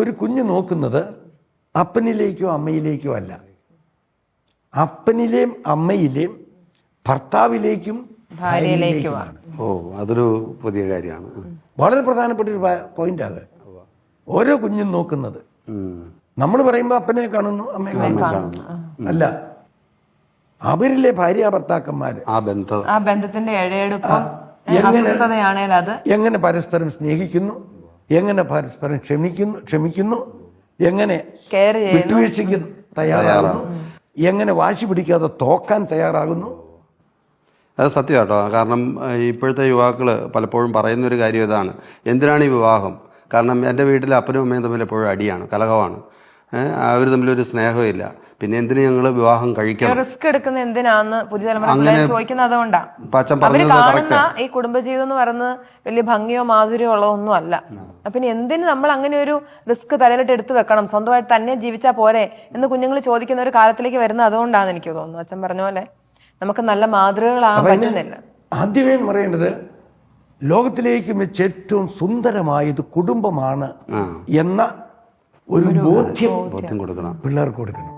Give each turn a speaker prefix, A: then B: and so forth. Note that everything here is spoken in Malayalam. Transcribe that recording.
A: ഒരു കുഞ്ഞ് നോക്കുന്നത് അപ്പനിലേക്കോ അമ്മയിലേക്കോ അല്ല, അപ്പനിലെയും അമ്മയിലെയും ഭർത്താവിലേക്കും ഭാര്യയിലേക്കുമാണ്.
B: അതൊരു പുതിയ കാര്യമാണ്.
A: വളരെ പ്രധാനപ്പെട്ട ഒരു പോയിന്റ് അത്. ഓരോ കുഞ്ഞും നോക്കുന്നത് നമ്മൾ പറയുമ്പോൾ അപ്പനെ കാണുന്നു അമ്മയെ കാണുന്നു അല്ല, അവരിലെ ഭാര്യ ഭർത്താക്കന്മാര്
C: ആ ബന്ധത്തിന്റെ
A: എങ്ങനെ പരസ്പരം സ്നേഹിക്കുന്നു, എങ്ങനെ പരസ്പരം ക്ഷമിക്കുന്നു, എങ്ങനെ വിട്ടുവീഴ്ചയ്ക്ക് തയ്യാറാകുന്നു, എങ്ങനെ വാശി പിടിക്കാതെ തോക്കാൻ തയ്യാറാകുന്നു.
B: അത് സത്യം കേട്ടോ. കാരണം ഇപ്പോഴത്തെ യുവാക്കൾ പലപ്പോഴും പറയുന്നൊരു കാര്യം ഇതാണ്, എന്തിനാണ് ഈ വിവാഹം? കാരണം എൻ്റെ വീട്ടിലെ അപ്പനും അമ്മയും തമ്മിൽ എപ്പോഴും അടിയാണ്, കലഹമാണ്, അവർ തമ്മിലൊരു സ്നേഹമില്ല, പിന്നെ എന്തിനു ഞങ്ങൾ വിവാഹം കഴിക്കണം?
C: റിസ്ക് എടുക്കുന്ന എന്തിനാന്ന് പുതിയ തലമുറ ചോദിക്കുന്നത്. അതുകൊണ്ടാണ് അവര് കാണുന്ന ഈ കുടുംബജീവിതം എന്ന് പറയുന്നത് വലിയ ഭംഗിയോ മാധുര്യോ ഉള്ളതൊന്നും അല്ല. പിന്നെ എന്തിന് നമ്മൾ അങ്ങനെ ഒരു റിസ്ക് തലയിലിട്ട് എടുത്തു വെക്കണം? സ്വന്തമായിട്ട് തന്നെ ജീവിച്ചാൽ പോരെ എന്ന് കുഞ്ഞുങ്ങൾ ചോദിക്കുന്ന ഒരു കാലത്തിലേക്ക് വരുന്നത് അതുകൊണ്ടാണ് എനിക്ക് തോന്നുന്നു. അച്ഛൻ പറഞ്ഞ പോലെ നമുക്ക് നല്ല മാതൃകകളാകാൻ പറ്റുന്നില്ല.
A: ആദ്യമേ പറയേണ്ടത് ലോകത്തിലേക്ക് വെച്ച് ഏറ്റവും സുന്ദരമായത് കുടുംബമാണ് എന്ന ഒരു ബോധ്യം
B: കൊടുക്കണം,
A: പിള്ളേർക്ക് കൊടുക്കണം.